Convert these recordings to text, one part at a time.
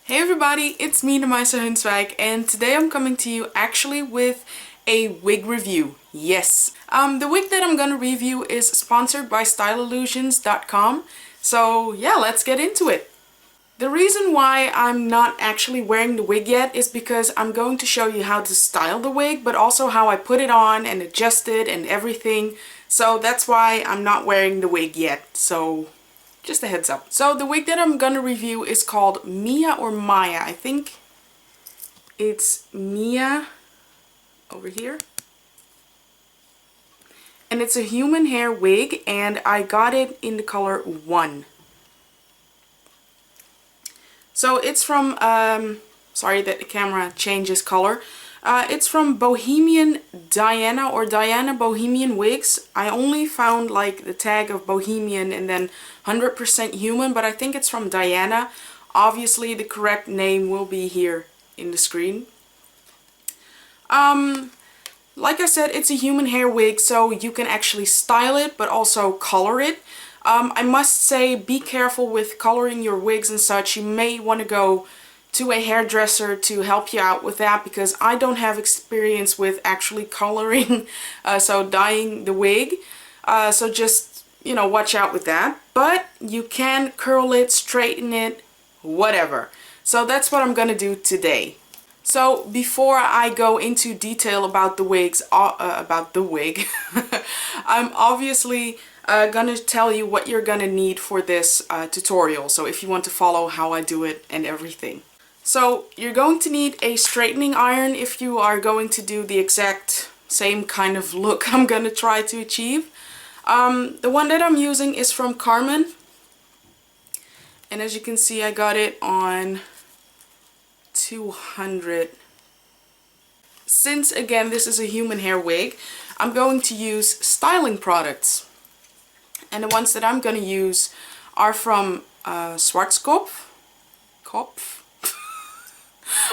Hey everybody, it's me Namaisa, and today I'm coming to you actually with a wig review. Yes. The wig that I'm gonna review is sponsored by StyleIllusions.com. So yeah, let's get into it. The reason why I'm not actually wearing the wig yet is because I'm going to show you how to style the wig, but also how I put it on and adjust it and everything. So that's why I'm not wearing the wig yet. So just a heads up. So the wig that I'm gonna review is called Mia or Maya. I think it's Mia over here. And it's a human hair wig and I got it in the color 1. So it's from, sorry that the camera changes color. It's from Bohemian Diana or Diana Bohemian Wigs. I only found like the tag of Bohemian and then 100% human, but I think it's from Diana. Obviously the correct name will be here in the screen. Like I said, it's a human hair wig, so you can actually style it but also color it. I must say, be careful with coloring your wigs and such. You may want to go to a hairdresser to help you out with that, because I don't have experience with actually coloring, so dyeing the wig. So just, you know, watch out with that. But you can curl it, straighten it, whatever. So that's what I'm gonna do today. So before I go into detail about the wigs, I'm obviously gonna tell you what you're gonna need for this tutorial. So if you want to follow how I do it and everything. So you're going to need a straightening iron if you are going to do the exact same kind of look I'm gonna try to achieve. The one that I'm using is from Carmen. And as you can see, I got it on 200. Since again this is a human hair wig, I'm going to use styling products. And the ones that I'm going to use are from Schwarzkopf.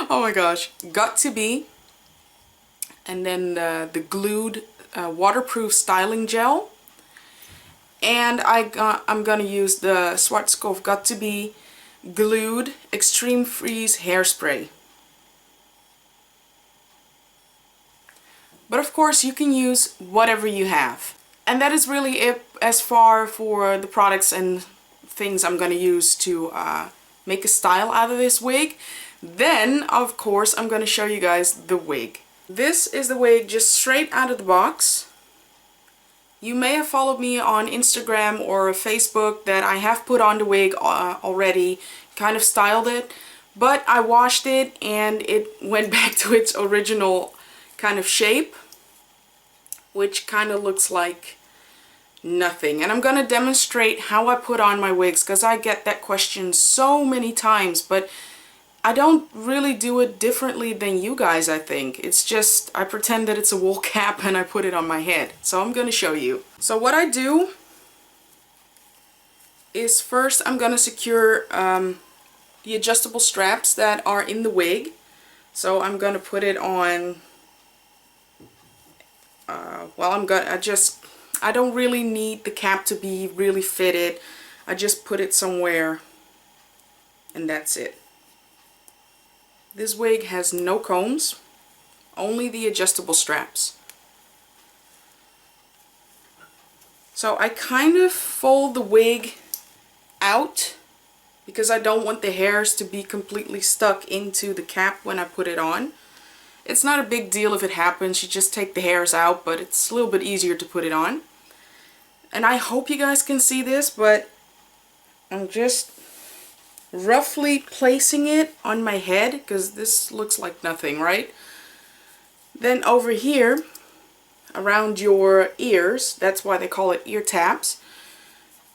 Oh my gosh, Got to Be. And then the glued waterproof styling gel. And I'm going to use the Schwarzkopf Got to Be glued extreme freeze hairspray. But of course you can use whatever you have. And that is really it as far for the products and things I'm going to use to make a style out of this wig. Then, of course, I'm going to show you guys the wig. This is the wig just straight out of the box. You may have followed me on Instagram or Facebook that I have put on the wig already, kind of styled it. But I washed it and it went back to its original kind of shape, which kind of looks like nothing. And I'm gonna demonstrate how I put on my wigs, because I get that question so many times, but I don't really do it differently than you guys, I think. It's just I pretend that it's a wool cap and I put it on my head. So I'm gonna show you. So what I do is first I'm gonna secure the adjustable straps that are in the wig. So I'm gonna put it on, I don't really need the cap to be really fitted. I just put it somewhere and that's it. This wig has no combs, only the adjustable straps. So I kind of fold the wig out because I don't want the hairs to be completely stuck into the cap when I put it on. It's not a big deal if it happens, you just take the hairs out, but it's a little bit easier to put it on. And I hope you guys can see this, but I'm just roughly placing it on my head, because this looks like nothing, right? Then over here, around your ears, that's why they call it ear taps.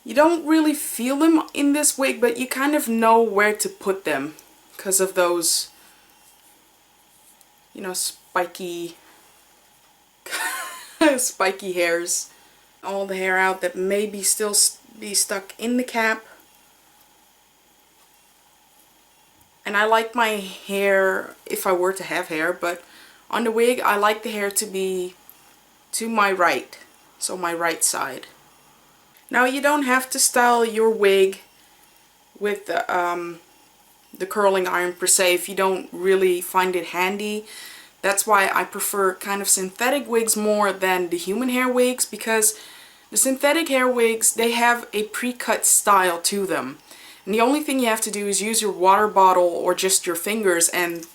You don't really feel them in this wig, but you kind of know where to put them because of those, you know, spiky spiky hairs. All the hair out that may be still be stuck in the cap. And I like my hair, if I were to have hair, but on the wig I like the hair to be to my right, so my right side. Now you don't have to style your wig with the curling iron per se if you don't really find it handy. That's why I prefer kind of synthetic wigs more than the human hair wigs, because the synthetic hair wigs, they have a pre-cut style to them. And the only thing you have to do is use your water bottle or just your fingers and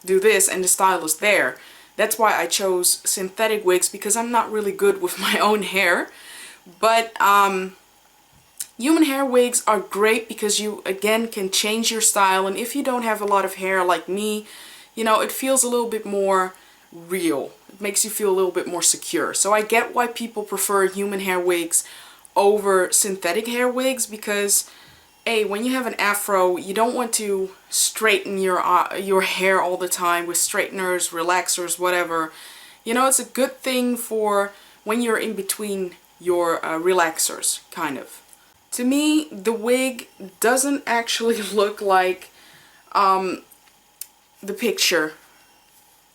do this and the style is there. That's why I chose synthetic wigs, because I'm not really good with my own hair. But human hair wigs are great because you again can change your style, and if you don't have a lot of hair like me, you know, it feels a little bit more real. It makes you feel a little bit more secure. So I get why people prefer human hair wigs over synthetic hair wigs, because when you have an afro, you don't want to straighten your hair all the time with straighteners, relaxers, whatever. You know, it's a good thing for when you're in between your relaxers, kind of. To me, the wig doesn't actually look like the picture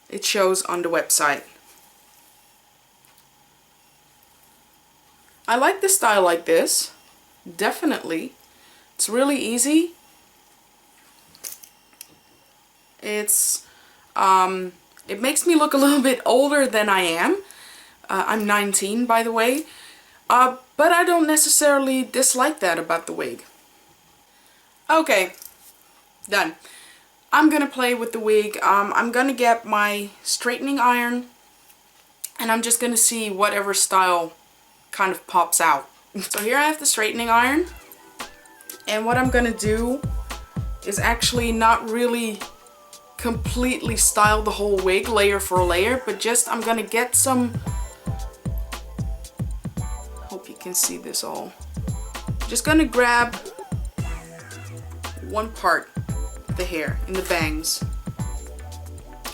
it shows on the website. I like the style like this, definitely. It's really easy. It's it makes me look a little bit older than I am. I'm 19, by the way, but I don't necessarily dislike that about the wig. Okay, done. I'm gonna play with the wig. I'm gonna get my straightening iron and I'm just gonna see whatever style kind of pops out. So here I have the straightening iron, and what I'm gonna do is actually not really completely style the whole wig layer for layer, but just I'm gonna get some, hope you can see this all, just gonna grab one part of the hair in the bangs,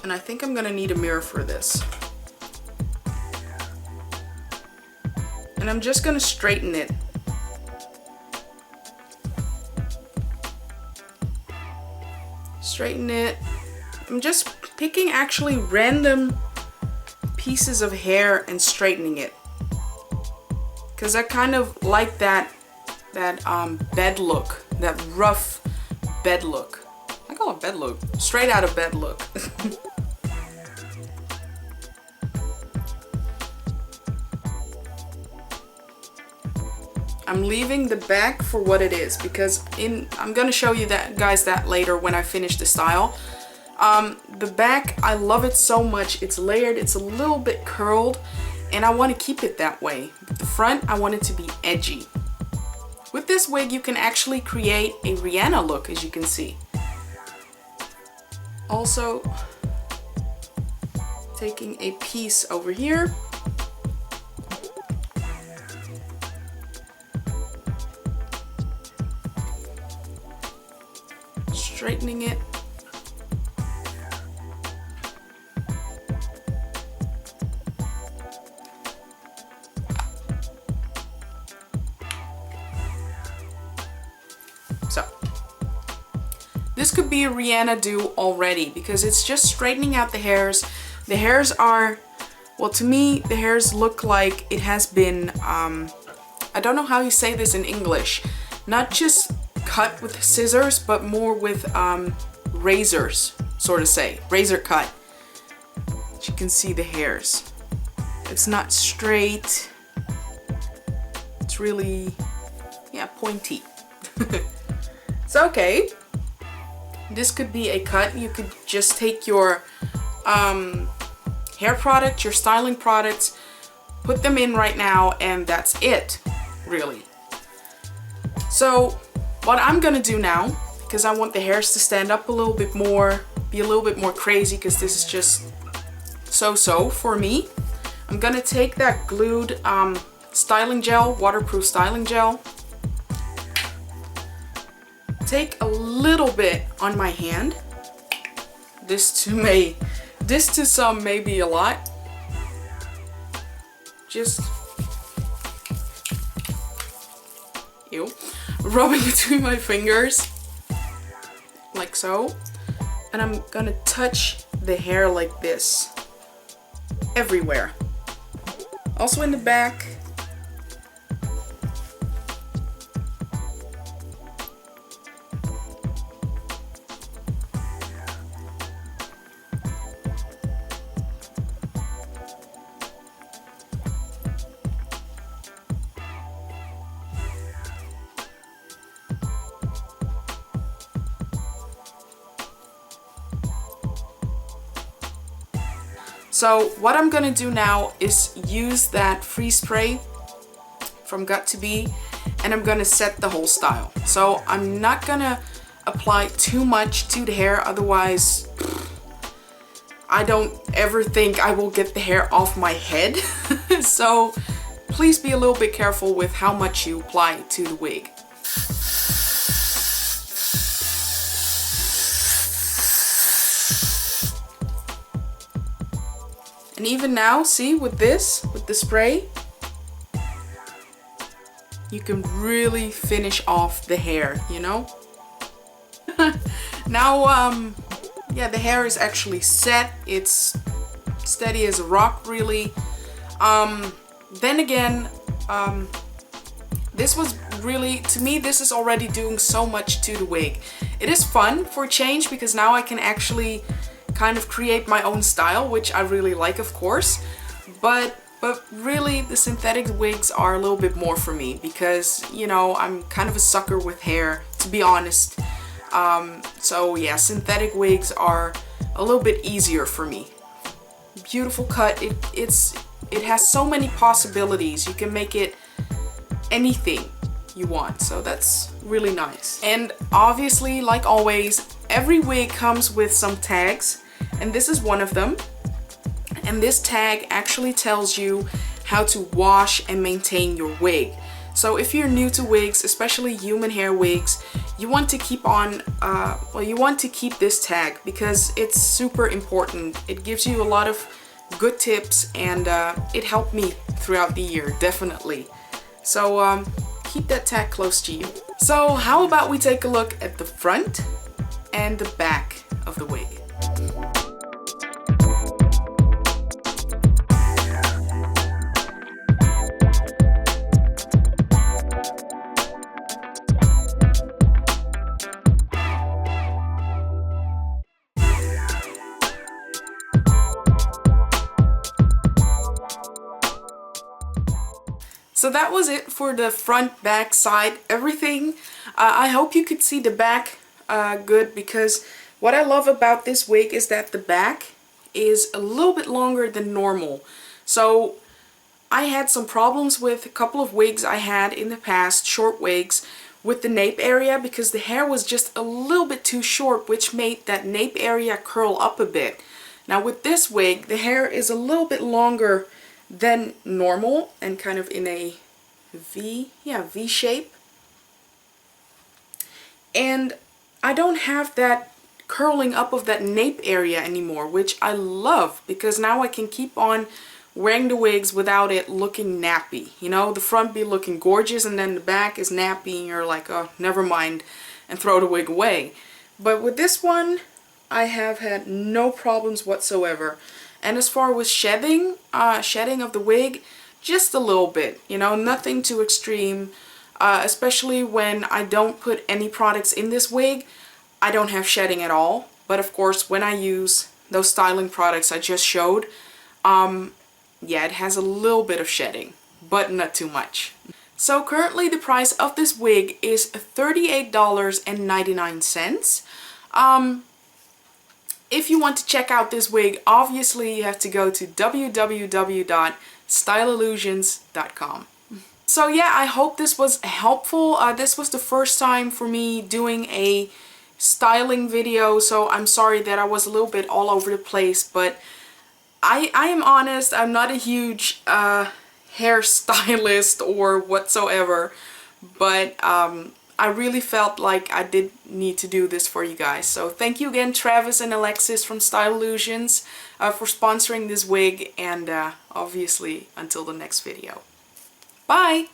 and I think I'm gonna need a mirror for this, and I'm just gonna straighten it. Straighten it. I'm just picking actually random pieces of hair and straightening it, because I kind of like that bed look, that rough bed look. I call it bed look, straight out of bed look. I'm leaving the back for what it is, because I'm gonna show you guys that later when I finish the style. The back, I love it so much. It's layered, it's a little bit curled, and I want to keep it that way. But the front, I want it to be edgy. With this wig, you can actually create a Rihanna look, as you can see. Also, taking a piece over here. Straightening it. So, this could be a Rihanna do already, because it's just straightening out the hairs. The hairs are, well, to me, the hairs look like it has been, I don't know how you say this in English, not just cut with scissors, but more with razors, sort of say, razor cut. As you can see the hairs. It's not straight. It's really, yeah, pointy. It's okay. This could be a cut. You could just take your hair product, your styling products, put them in right now, and that's it, really. So what I'm gonna do now, because I want the hairs to stand up a little bit more, be a little bit more crazy, because this is just so-so for me. I'm gonna take that glued styling gel, waterproof styling gel, take a little bit on my hand. This to some may be a lot. Just rubbing between my fingers like so, and I'm gonna touch the hair like this everywhere, also in the back. So what I'm gonna do now is use that freeze spray from Got2b, and I'm gonna set the whole style. So I'm not gonna apply too much to the hair, otherwise I don't ever think I will get the hair off my head. So please be a little bit careful with how much you apply to the wig. And even now, see, with this, with the spray, you can really finish off the hair, you know? Now, yeah, the hair is actually set. It's steady as a rock, really. Then again, this was really, to me, this is already doing so much to the wig. It is fun for a change because now I can actually kind of create my own style, which I really like, of course. But really, the synthetic wigs are a little bit more for me because, you know, I'm kind of a sucker with hair, to be honest. So yeah, synthetic wigs are a little bit easier for me. Beautiful cut. It has so many possibilities. You can make it anything you want, so that's really nice. And obviously, like always, every wig comes with some tags, and this is one of them. And this tag actually tells you how to wash and maintain your wig. So if you're new to wigs, especially human hair wigs, you want to keep on, you want to keep this tag because it's super important. It gives you a lot of good tips, and it helped me throughout the year, definitely. So keep that tag close to you. So how about we take a look at the front and the back of the wig. So that was it for the front, back, side, everything. I hope you could see the back good, because what I love about this wig is that the back is a little bit longer than normal. So I had some problems with a couple of wigs I had in the past, short wigs, with the nape area because the hair was just a little bit too short, which made that nape area curl up a bit. Now with this wig, the hair is a little bit longer than normal and kind of in a V shape. And I don't have that curling up of that nape area anymore, which I love because now I can keep on wearing the wigs without it looking nappy. You know, the front be looking gorgeous and then the back is nappy and you're like, oh, never mind, and throw the wig away. But with this one, I have had no problems whatsoever. And as far as shedding of the wig, just a little bit, you know, nothing too extreme, especially when I don't put any products in this wig. I don't have shedding at all. But of course, when I use those styling products I just showed, yeah, it has a little bit of shedding, but not too much. So currently the price of this wig is $38.99. If you want to check out this wig, obviously you have to go to www.styleillusions.com. So yeah, I hope this was helpful. This was the first time for me doing a styling video, so I'm sorry that I was a little bit all over the place, but I am honest, I'm not a huge hairstylist or whatsoever, but I really felt like I did need to do this for you guys. So thank you again, Travis and Alexis from Style Illusions, for sponsoring this wig, and obviously until the next video. Bye!